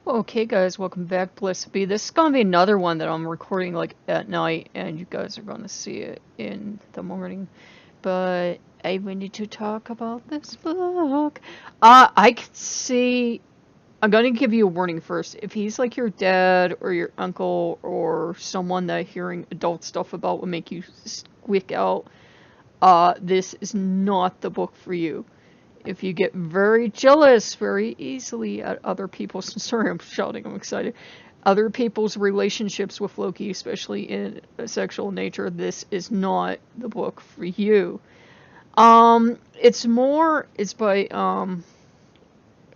Okay, guys, welcome back. Bliss be. This is gonna be another one that I'm recording like at night, and you guys are gonna see it in the morning. But I wanted to talk about this book. I could see. I'm gonna give you a warning first. If he's like your dad or your uncle or someone that hearing adult stuff about will make you squeak out, this is not the book for you. If you get very jealous very easily at other people's, sorry, I'm shouting, I'm excited, other people's relationships with Loki, especially in a sexual nature, this is not the book for you. It's by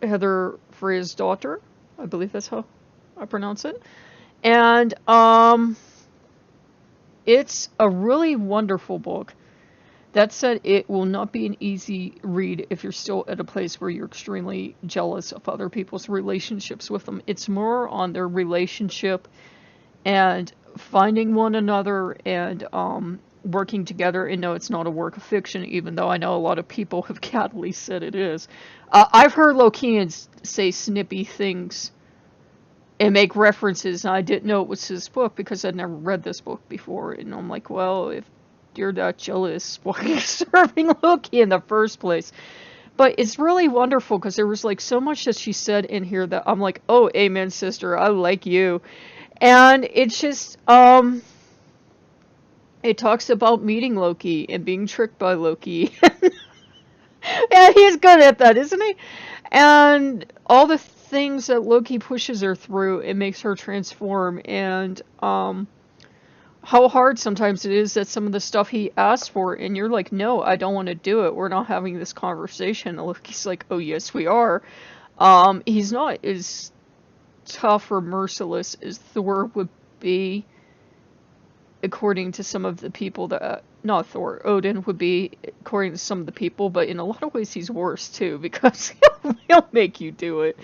Heather Freysdottir, I believe that's how I pronounce it, and it's a really wonderful book. That said, it will not be an easy read if you're still at a place where you're extremely jealous of other people's relationships with them. It's more on their relationship and finding one another and working together. And no, it's not a work of fiction, even though I know a lot of people have cattily said it is. I've heard Lokeans say snippy things and make references, and I didn't know it was his book because I'd never read this book before. And I'm like, well, if you're that jealous, why are you serving Loki in the first place? But it's really wonderful because there was like so much that she said in here that I'm like, oh, amen, sister, I like you. And it's just, it talks about meeting Loki and being tricked by Loki. Yeah, he's good at that, isn't he? And all the things that Loki pushes her through, it makes her transform. And how hard sometimes it is that some of the stuff he asked for, and you're like, no, I don't want to do it. We're not having this conversation. And Loki's like, oh yes, we are. He's not as tough or merciless as Thor would be, according to some of the people that, not Thor, Odin would be, according to some of the people, but in a lot of ways he's worse too, because he'll make you do it.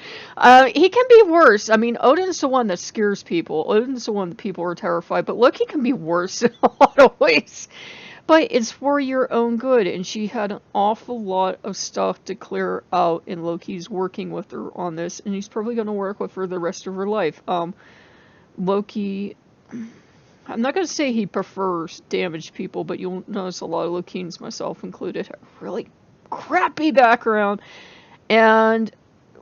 He can be worse. I mean, Odin's the one that scares people. Odin's the one that people are terrified, but Loki can be worse in a lot of ways. But it's for your own good, and she had an awful lot of stuff to clear out, and Loki's working with her on this, and he's probably going to work with her the rest of her life. Loki, I'm not going to say he prefers damaged people, but you'll notice a lot of Lokeans, myself included, have really crappy background. And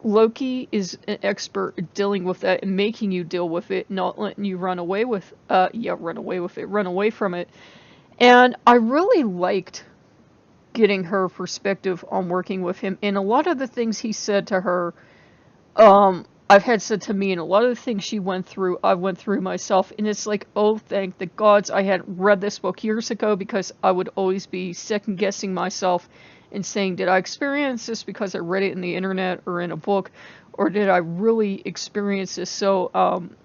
Loki is an expert at dealing with that and making you deal with it, not letting you run away from it. And I really liked getting her perspective on working with him. And a lot of the things he said to her, I've had said to me, and a lot of the things she went through, I went through myself. And it's like, oh, thank the gods I had read this book years ago, because I would always be second guessing myself and saying, did I experience this because I read it in the internet or in a book, or did I really experience this? So,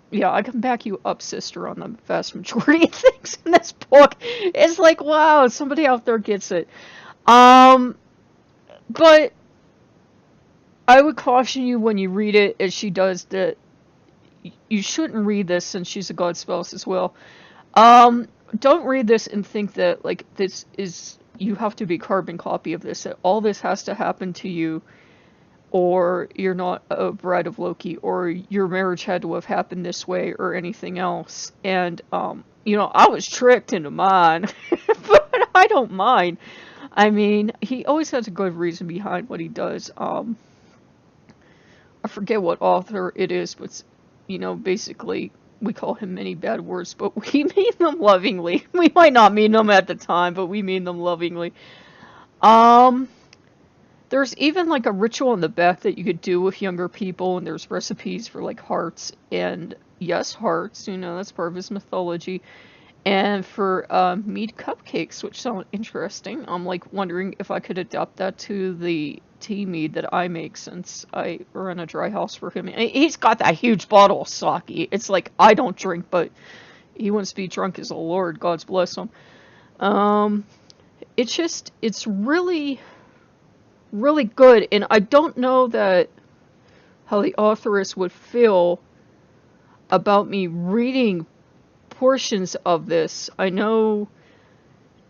yeah, I can back you up, sister, on the vast majority of things in this book. It's like, wow, somebody out there gets it. But I would caution you when you read it, as she does, that you shouldn't read this, since she's a god spouse as well. Don't read this and think that, like, this is, you have to be carbon copy of this, that all this has to happen to you, or you're not a bride of Loki, or your marriage had to have happened this way, or anything else. And, I was tricked into mine, but I don't mind. I mean, he always has a good reason behind what he does. I forget what author it is, but, basically, we call him many bad words, but we mean them lovingly. We might not mean them at the time, but we mean them lovingly. Um, there's even like a ritual in the back that you could do with younger people, and there's recipes for like hearts, and yes, hearts, that's part of his mythology. And for mead cupcakes, which sound interesting. I'm like wondering if I could adapt that to the tea mead that I make, since I run a dry house for him. And he's got that huge bottle of sake. It's like, I don't drink, but he wants to be drunk as a lord. God's bless him. It's really, really good. And I don't know that how the authoress would feel about me reading portions of this. I know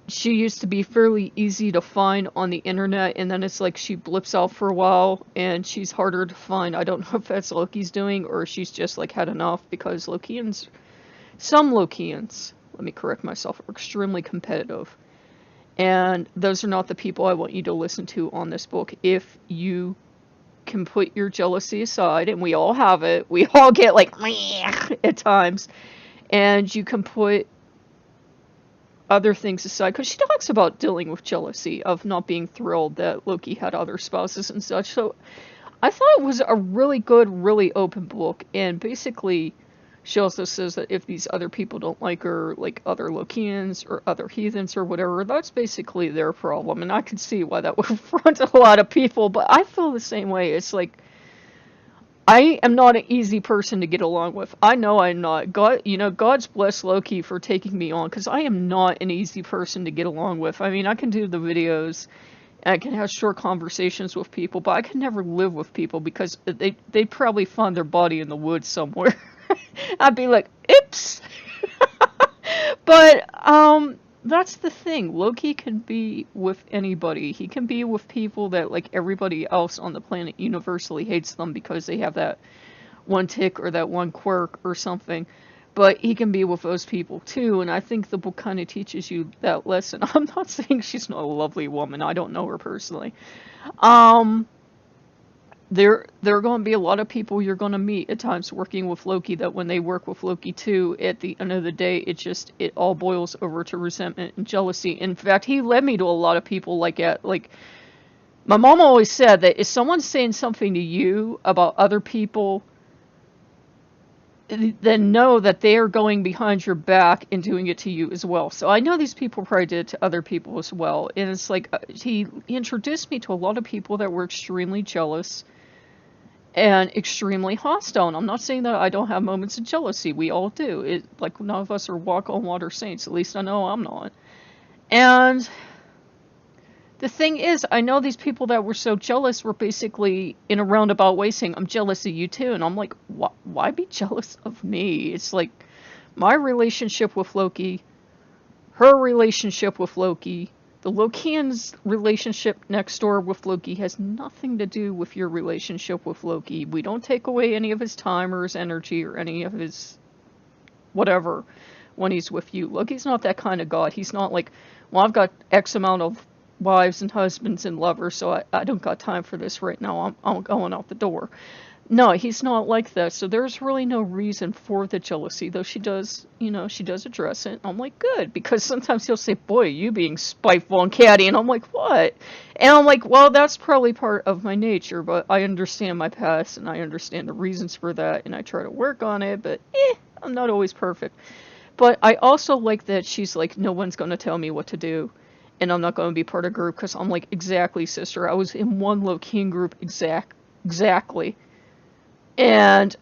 she used to be fairly easy to find on the internet, and then it's like she blips out for a while and she's harder to find. I don't know if that's Loki's doing or she's just like had enough, because some Lokeans, let me correct myself, are extremely competitive. And those are not the people I want you to listen to on this book. If you can put your jealousy aside, and we all have it, we all get like at times, and you can put other things aside, because she talks about dealing with jealousy, of not being thrilled that Loki had other spouses and such. So I thought it was a really good, really open book, and basically she also says that if these other people don't like her, like other Lokeans or other heathens or whatever, that's basically their problem. And I can see why that would affront a lot of people, but I feel the same way. It's like, I am not an easy person to get along with. I know I'm not. God, God's blessed Loki for taking me on, because I am not an easy person to get along with. I mean, I can do the videos, and I can have short conversations with people, but I can never live with people, because they'd probably find their body in the woods somewhere. I'd be like, oops. But that's the thing. Loki can be with anybody. He can be with people that, like, everybody else on the planet universally hates them because they have that one tick or that one quirk or something. But he can be with those people too, and I think the book kind of teaches you that lesson. I'm not saying she's not a lovely woman. I don't know her personally. There are going to be a lot of people you're going to meet at times working with Loki that when they work with Loki too, at the end of the day, it all boils over to resentment and jealousy. In fact, he led me to a lot of people like my mom always said that if someone's saying something to you about other people, then know that they are going behind your back and doing it to you as well. So I know these people probably did it to other people as well. And it's like, he introduced me to a lot of people that were extremely jealous and extremely hostile. And I'm not saying that I don't have moments of jealousy. We all do. Like, none of us are walk on water saints. At least I know I'm not. And the thing is, I know these people that were so jealous were basically in a roundabout way saying, I'm jealous of you too. And I'm like, why be jealous of me? It's like, my relationship with Loki, her relationship with Loki, the Lokean's relationship next door with Loki has nothing to do with your relationship with Loki. We don't take away any of his time or his energy or any of his whatever when he's with you. Loki's not that kind of god. He's not like, well, I've got X amount of wives and husbands and lovers, so I don't got time for this right now. I'm going out the door. No, he's not like that. So there's really no reason for the jealousy, though she does address it. I'm like, good, because sometimes he'll say, boy, you being spiteful and catty, and I'm like, what? And I'm like, well, that's probably part of my nature, but I understand my past, and I understand the reasons for that, and I try to work on it, but I'm not always perfect. But I also like that she's like, no one's going to tell me what to do, and I'm not going to be part of a group, because I'm like, exactly, sister. I was in one Lokean group exactly. And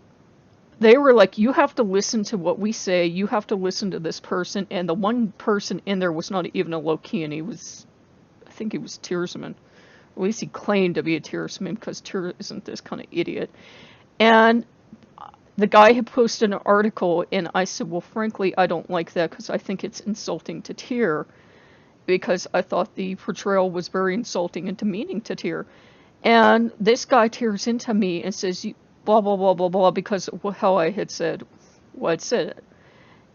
they were like, you have to listen to what we say, you have to listen to this person, and the one person in there was not even a Lokean. I think he was Tearsman. At least he claimed to be a Tearsman, because Tyr isn't this kind of idiot. And the guy had posted an article, and I said, well, frankly, I don't like that, because I think it's insulting to Tyr, because I thought the portrayal was very insulting and demeaning to Tyr. And this guy tears into me and says, blah, blah, blah, blah, blah, because of how I had said what I'd said.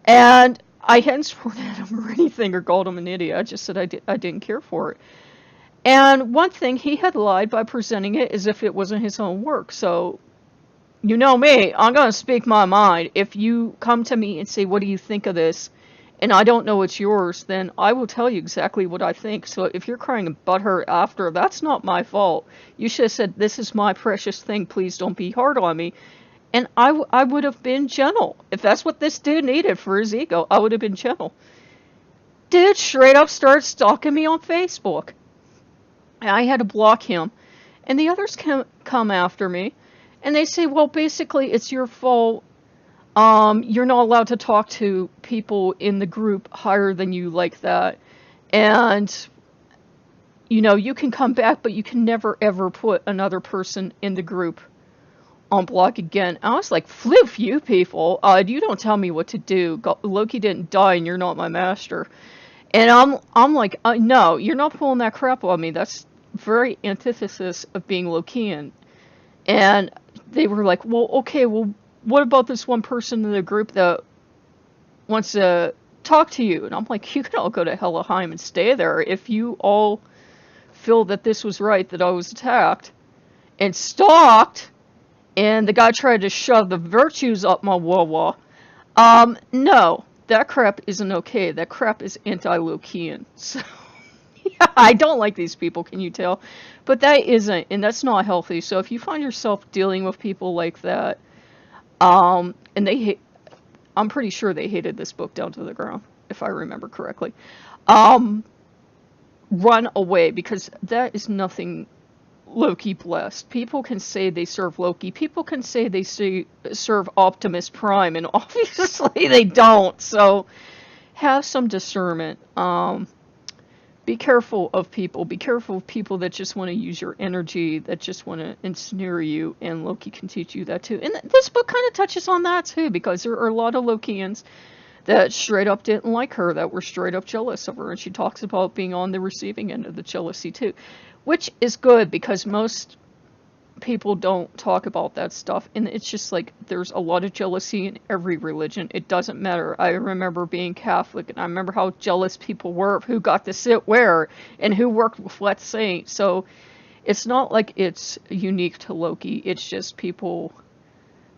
And I hadn't sworn at him or anything or called him an idiot. I just said I didn't care for it. And one thing, he had lied by presenting it as if it wasn't his own work. So, you know me, I'm going to speak my mind. If you come to me and say, what do you think of this? And I don't know it's yours, then I will tell you exactly what I think. So if you're crying butthurt after, that's not my fault. You should have said, this is my precious thing, please don't be hard on me. And I would have been gentle. If that's what this dude needed for his ego, I would have been gentle. Dude straight up started stalking me on Facebook. And I had to block him. And the others come after me. And they say, well, basically it's your fault. You're not allowed to talk to people in the group higher than you like that. And, you can come back, but you can never, ever put another person in the group on block again. I was like, floof, you people. You don't tell me what to do. Loki didn't die, and you're not my master. And I'm like, no, you're not pulling that crap on me. That's very antithesis of being Lokean. And they were like, well, okay, well, what about this one person in the group that wants to talk to you? And I'm like, you can all go to Helheim and stay there if you all feel that this was right, that I was attacked and stalked, and the guy tried to shove the virtues up my wah-wah. No, that crap isn't okay. That crap is anti-Lokean. So, yeah, I don't like these people, can you tell? But that isn't, and that's not healthy. So if you find yourself dealing with people like that, and they hate, I'm pretty sure they hated this book down to the ground, if I remember correctly. Um, Run away, because that is nothing Loki blessed. People can say they serve Loki. People can say they serve Optimus Prime, and obviously they don't. So have some discernment. Be careful of people. Be careful of people that just want to use your energy, that just want to ensnare you, and Loki can teach you that too. And this book kind of touches on that too, because there are a lot of Lokians that straight up didn't like her, that were straight up jealous of her, and she talks about being on the receiving end of the jealousy too, which is good because most people don't talk about that stuff, and it's just like there's a lot of jealousy in every religion. It doesn't matter. I remember being Catholic, and I remember how jealous people were of who got to sit where and who worked with what saint. So it's not like it's unique to Loki. It's just people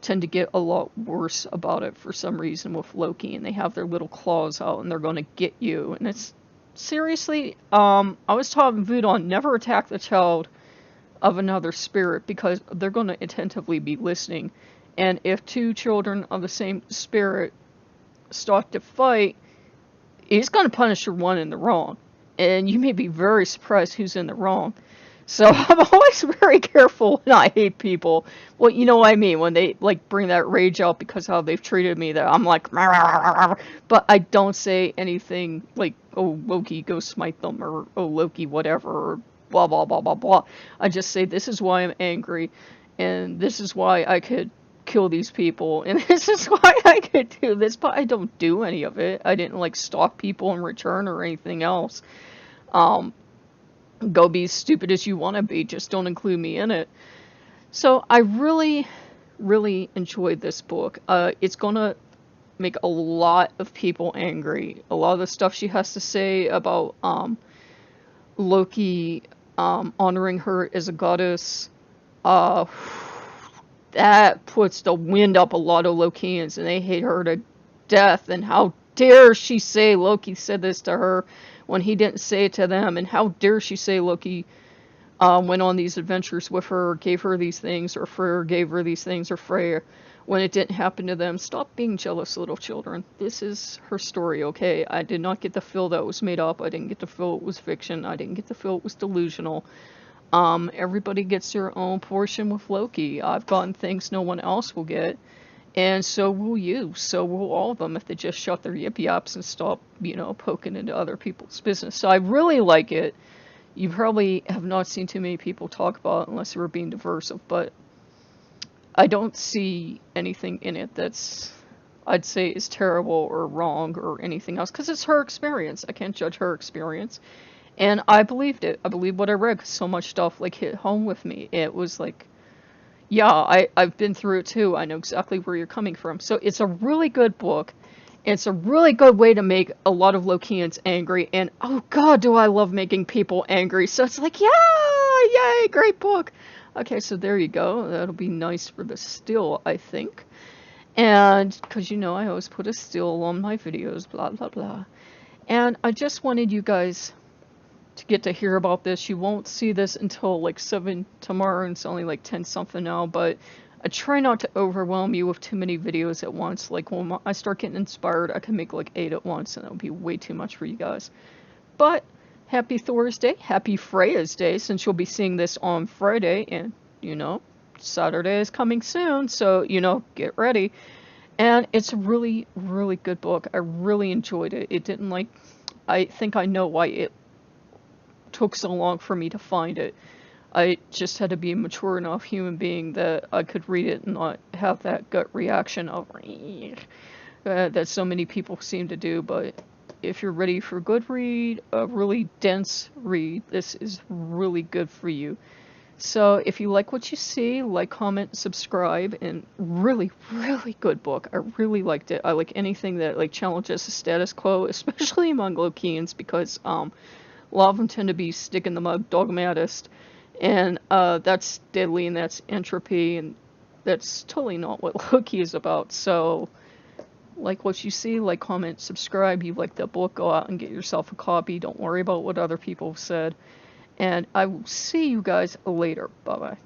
tend to get a lot worse about it for some reason with Loki, and they have their little claws out and they're going to get you. And it's seriously, I was taught in Voodoo, never attack the child of another spirit, because they're going to attentively be listening. And if two children of the same spirit start to fight, he's going to punish the one in the wrong. And you may be very surprised who's in the wrong. So I'm always very careful when I hate people. Well, you know what I mean, when they like bring that rage out because how they've treated me, that I'm like, but I don't say anything like, oh, Loki, go smite them, or oh, Loki, whatever, or blah, blah, blah, blah, blah. I just say, this is why I'm angry, and this is why I could kill these people, and this is why I could do this, but I don't do any of it. I didn't like stalk people in return or anything else. Go be as stupid as you want to be, just don't include me in it. So I really, really enjoyed this book. It's gonna make a lot of people angry. A lot of the stuff she has to say about Loki honoring her as a goddess, that puts the wind up a lot of Lokians, and they hate her to death. And how dare she say Loki said this to her when he didn't say it to them, and how dare she say Loki went on these adventures with her, gave her these things, or Freyr gave her these things, or Freyr, when it didn't happen to them. Stop being jealous, little children. This is her story, okay? I did not get to feel that it was made up. I didn't get to feel it was fiction. I didn't get to feel it was delusional. Everybody gets their own portion with Loki. I've gotten things no one else will get. And so will you. So will all of them, if they just shut their yip yaps and stop, poking into other people's business. So I really like it. You probably have not seen too many people talk about it unless they were being divisive, but I don't see anything in it that's, I'd say, is terrible or wrong or anything else, because it's her experience. I can't judge her experience. And I believed it. I believed what I read, because so much stuff like hit home with me. It was like, yeah, I've been through it too. I know exactly where you're coming from. So it's a really good book. It's a really good way to make a lot of Lokeans angry. And oh god, do I love making people angry. So it's like, yeah, yay, great book. Okay, so there you go. That'll be nice for the still, I think. And because I always put a still on my videos, blah, blah, blah. And I just wanted you guys to get to hear about this. You won't see this until like 7 tomorrow, and it's only like 10 something now, but I try not to overwhelm you with too many videos at once. Like when I start getting inspired, I can make like 8 at once, and that would be way too much for you guys. But happy Thor's Day, happy Freya's Day, since you'll be seeing this on Friday, and Saturday is coming soon, so get ready. And it's a really, really good book. I really enjoyed it. It didn't I think I know why it took so long for me to find it. I just had to be a mature enough human being that I could read it and not have that gut reaction of that so many people seem to do. But if you're ready for a good read, a really dense read, this is really good for you. So if you like what you see, like, comment, subscribe, and really, really good book. I really liked it. I like anything that like challenges the status quo, especially among Lokeans, because a lot of them tend to be stick in the mud dogmatist, and that's deadly, and that's entropy, and that's totally not what Loki is about. So like what you see, like, comment, subscribe. You like the book, go out and get yourself a copy. Don't worry about what other people have said. And I will see you guys later. Bye-bye.